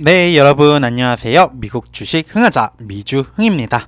네, 여러분 안녕하세요. 미국 주식 흥하자 미주흥입니다.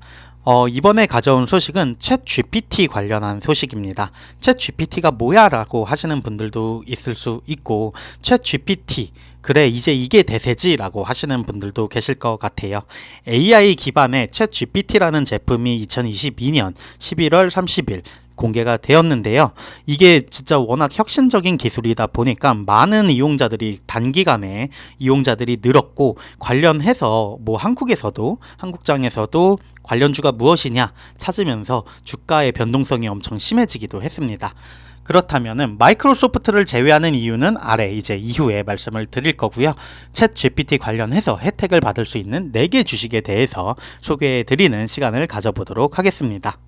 이번에 가져온 소식은 챗 GPT 관련한 소식입니다. 챗 GPT가 뭐야? 라고 하시는 분들도 있을 수 있고, 챗 GPT, 그래, 이제 이게 대세지? 라고 하시는 분들도 계실 것 같아요. AI 기반의 챗 GPT라는 제품이 2022년 11월 30일 공개가 되었는데요. 이게 진짜 워낙 혁신적인 기술이다 보니까 많은 이용자들이 단기간에 이용자들이 늘었고, 관련해서 뭐 한국장에서도 관련주가 무엇이냐 찾으면서 주가의 변동성이 엄청 심해지기도 했습니다. 그렇다면은 마이크로소프트를 제외하는 이유는 아래 이제 이후에 말씀을 드릴 거고요. 챗 GPT 관련해서 혜택을 받을 수 있는 4개 주식에 대해서 소개해 드리는 시간을 가져보도록 하겠습니다.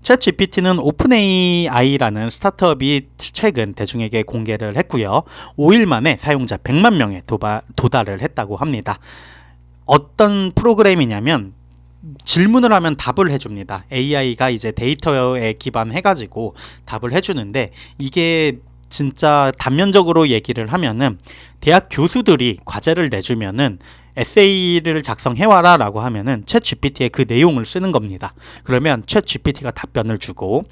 챗 GPT는 오픈 AI라는 스타트업이 최근 대중에게 공개를 했고요. 5일 만에 사용자 100만 명에 도달을 했다고 합니다. 어떤 프로그램이냐면 질문을 하면 답을 해줍니다. AI가 이제 데이터에 기반해가지고 답을 해주는데, 이게 진짜 단면적으로 얘기를 하면은 대학 교수들이 과제를 내주면은 에세이를 작성해와라 라고 하면은 챗 GPT에 그 내용을 쓰는 겁니다. 그러면 챗 GPT가 답변을 주고,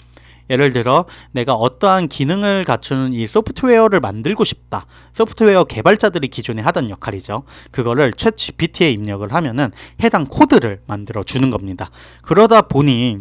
예를 들어 내가 어떠한 기능을 갖추는 이 소프트웨어를 만들고 싶다. 소프트웨어 개발자들이 기존에 하던 역할이죠. 그거를 챗 GPT에 입력을 하면은 해당 코드를 만들어 주는 겁니다. 그러다 보니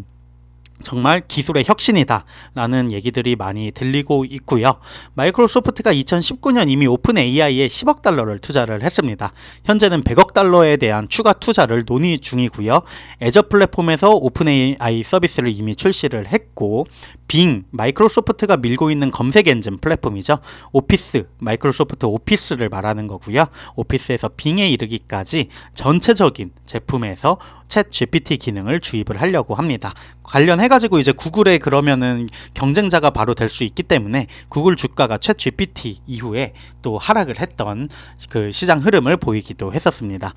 정말 기술의 혁신이다 라는 얘기들이 많이 들리고 있고요. 마이크로소프트가 2019년 이미 오픈 AI에 10억 달러를 투자를 했습니다. 현재는 100억 달러에 대한 추가 투자를 논의 중이고요. 애저 플랫폼에서 오픈 AI 서비스를 이미 출시를 했고, 빙, 마이크로소프트가 밀고 있는 검색 엔진 플랫폼이죠. 오피스, 마이크로소프트 오피스를 말하는 거고요. 오피스에서 빙에 이르기까지 전체적인 제품에서 챗 GPT 기능을 주입을 하려고 합니다. 관련해가지고 이제 구글에 그러면은 경쟁자가 바로 될 수 있기 때문에 구글 주가가 챗 GPT 이후에 또 하락을 했던 그 시장 흐름을 보이기도 했었습니다.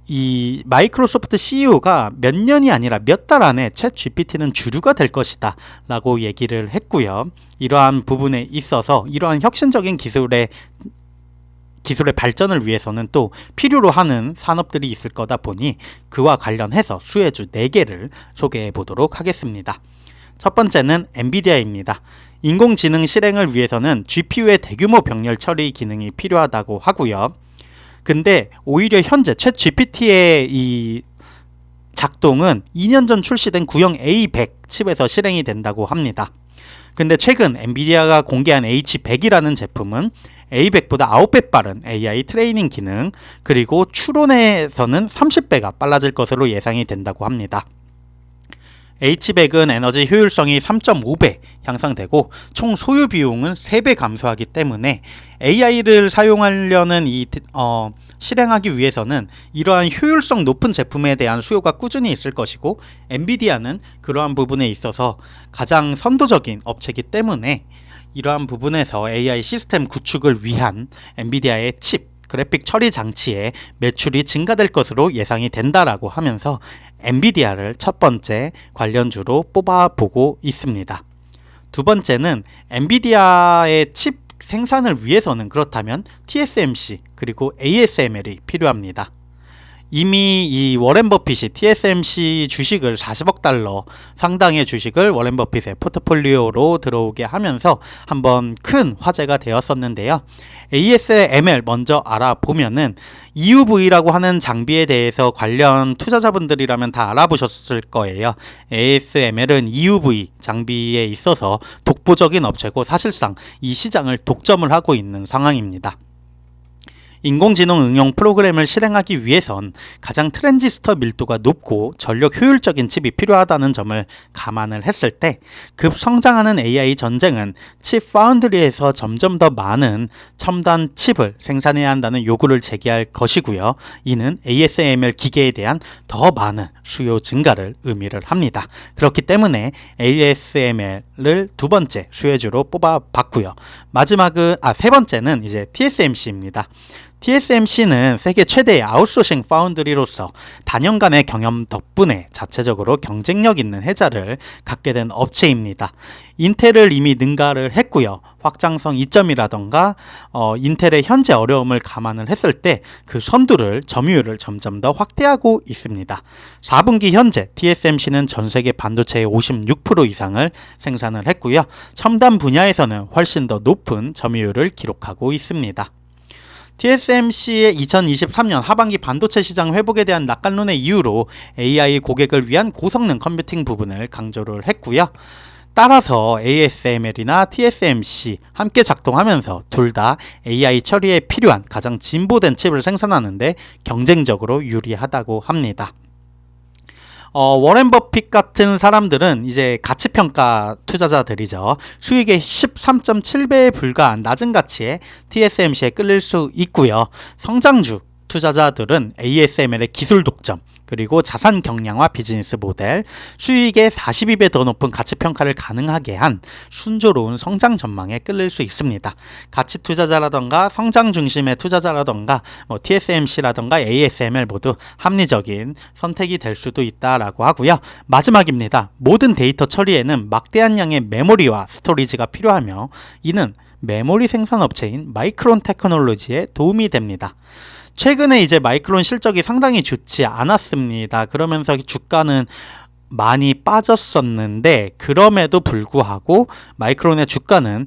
이 마이크로소프트 CEO가 몇 년이 아니라 몇 달 안에 챗 GPT는 주류가 될 것이다 라고 얘기를 했고요. 이러한 부분에 있어서 이러한 혁신적인 기술의 발전을 위해서는 또 필요로 하는 산업들이 있을 거다 보니 그와 관련해서 수혜주 4개를 소개해 보도록 하겠습니다. 첫 번째는 엔비디아입니다. 인공지능 실행을 위해서는 GPU의 대규모 병렬 처리 기능이 필요하다고 하고요. 근데 오히려 현재 챗 GPT의 이 작동은 2년 전 출시된 구형 A100 칩에서 실행이 된다고 합니다. 근데 최근 엔비디아가 공개한 H100이라는 제품은 A100보다 9배 빠른 AI 트레이닝 기능, 그리고 추론에서는 30배가 빨라질 것으로 예상이 된다고 합니다. H100은 에너지 효율성이 3.5배 향상되고 총 소유 비용은 3배 감소하기 때문에 AI를 사용하려는 실행하기 위해서는 이러한 효율성 높은 제품에 대한 수요가 꾸준히 있을 것이고, 엔비디아는 그러한 부분에 있어서 가장 선도적인 업체이기 때문에 이러한 부분에서 AI 시스템 구축을 위한 엔비디아의 칩, 그래픽 처리 장치의 매출이 증가될 것으로 예상이 된다라고 하면서 엔비디아를 첫 번째 관련주로 뽑아보고 있습니다. 두 번째는 엔비디아의 칩 생산을 위해서는 그렇다면 TSMC 그리고 ASML이 필요합니다. 이미 이 워렌 버핏이 TSMC 주식을 40억 달러 상당의 주식을 워렌 버핏의 포트폴리오로 들어오게 하면서 한번 큰 화제가 되었었는데요. ASML 먼저 알아보면은 EUV라고 하는 장비에 대해서 관련 투자자분들이라면 다 알아보셨을 거예요. ASML은 EUV 장비에 있어서 독보적인 업체고 사실상 이 시장을 독점을 하고 있는 상황입니다. 인공지능 응용 프로그램을 실행하기 위해선 가장 트랜지스터 밀도가 높고 전력 효율적인 칩이 필요하다는 점을 감안을 했을 때 급성장하는 AI 전쟁은 칩 파운드리에서 점점 더 많은 첨단 칩을 생산해야 한다는 요구를 제기할 것이고요. 이는 ASML 기계에 대한 더 많은 수요 증가를 의미를 합니다. 그렇기 때문에 ASML을 두 번째 수혜주로 뽑아봤고요. 세 번째는 이제 TSMC입니다. TSMC는 세계 최대의 아웃소싱 파운드리로서 다년간의 경험 덕분에 자체적으로 경쟁력 있는 혜자를 갖게 된 업체입니다. 인텔을 이미 능가를 했고요. 확장성 2점이라던가 인텔의 현재 어려움을 감안을 했을 때 그 선두를 점유율을 점점 더 확대하고 있습니다. 4분기 현재 TSMC는 전 세계 반도체의 56% 이상을 생산을 했고요. 첨단 분야에서는 훨씬 더 높은 점유율을 기록하고 있습니다. TSMC의 2023년 하반기 반도체 시장 회복에 대한 낙관론의 이유로 AI 고객을 위한 고성능 컴퓨팅 부분을 강조를 했고요. 따라서 ASML이나 TSMC 함께 작동하면서 둘 다 AI 처리에 필요한 가장 진보된 칩을 생산하는데 경쟁적으로 유리하다고 합니다. 워렌 버핏 같은 사람들은 이제 가치평가 투자자들이죠. 수익의 13.7배에 불과한 낮은 가치에 TSMC에 끌릴 수 있고요. 성장주 투자자들은 ASML의 기술 독점, 그리고 자산 경량화 비즈니스 모델, 수익의 42배 더 높은 가치 평가를 가능하게 한 순조로운 성장 전망에 끌릴 수 있습니다. 가치 투자자라던가 성장 중심의 투자자라던가 TSMC라던가 ASML 모두 합리적인 선택이 될 수도 있다라고 하고요. 마지막입니다. 모든 데이터 처리에는 막대한 양의 메모리와 스토리지가 필요하며 이는 메모리 생산업체인 마이크론 테크놀로지에 도움이 됩니다. 최근에 이제 마이크론 실적이 상당히 좋지 않았습니다. 그러면서 주가는 많이 빠졌었는데 그럼에도 불구하고 마이크론의 주가는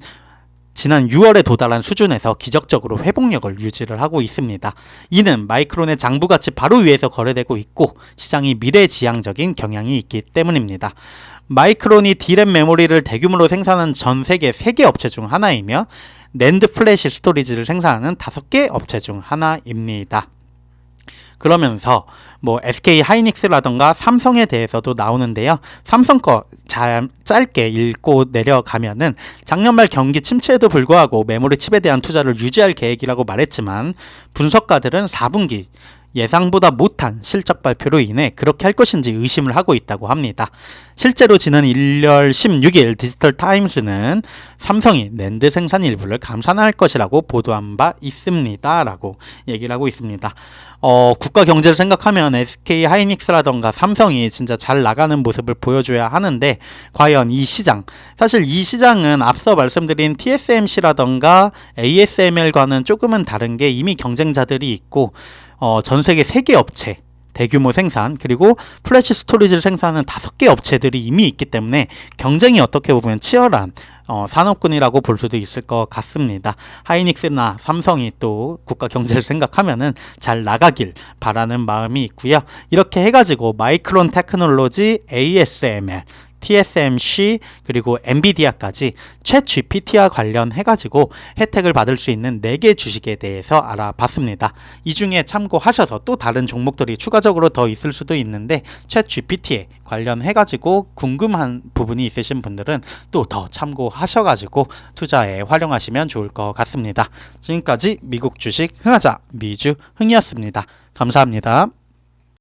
지난 6월에 도달한 수준에서 기적적으로 회복력을 유지를 하고 있습니다. 이는 마이크론의 장부가치 바로 위에서 거래되고 있고 시장이 미래지향적인 경향이 있기 때문입니다. 마이크론이 D램 메모리를 대규모로 생산하는 전 세계 3개 업체 중 하나이며 낸드 플래시 스토리지를 생산하는 5개 업체 중 하나입니다. 그러면서 SK 하이닉스라던가 삼성에 대해서도 나오는데요. 삼성 거 잘 짧게 읽고 내려가면은 작년 말 경기 침체에도 불구하고 메모리 칩에 대한 투자를 유지할 계획이라고 말했지만 분석가들은 4분기 예상보다 못한 실적 발표로 인해 그렇게 할 것인지 의심을 하고 있다고 합니다. 실제로 지난 1월 16일 디지털 타임스는 삼성이 낸드 생산 일부를 감산할 것이라고 보도한 바 있습니다. 라고 얘기를 하고 있습니다. 국가 경제를 생각하면 SK 하이닉스라던가 삼성이 진짜 잘 나가는 모습을 보여줘야 하는데 과연 이 시장, 사실 이 시장은 앞서 말씀드린 TSMC라던가 ASML과는 조금은 다른 게 이미 경쟁자들이 있고 전 세계 3개 업체 대규모 생산 그리고 플래시 스토리지를 생산하는 5개 업체들이 이미 있기 때문에 경쟁이 어떻게 보면 치열한 산업군이라고 볼 수도 있을 것 같습니다. 하이닉스나 삼성이 또 국가 경제를 생각하면은 잘 나가길 바라는 마음이 있고요. 이렇게 해가지고 마이크론 테크놀로지, ASML, TSMC 그리고 엔비디아까지 챗 GPT와 관련해가지고 혜택을 받을 수 있는 4개 주식에 대해서 알아봤습니다. 이 중에 참고하셔서 또 다른 종목들이 추가적으로 더 있을 수도 있는데 챗 GPT에 관련해가지고 궁금한 부분이 있으신 분들은 또 더 참고하셔가지고 투자에 활용하시면 좋을 것 같습니다. 지금까지 미국 주식 흥하자 미주 흥이었습니다. 감사합니다.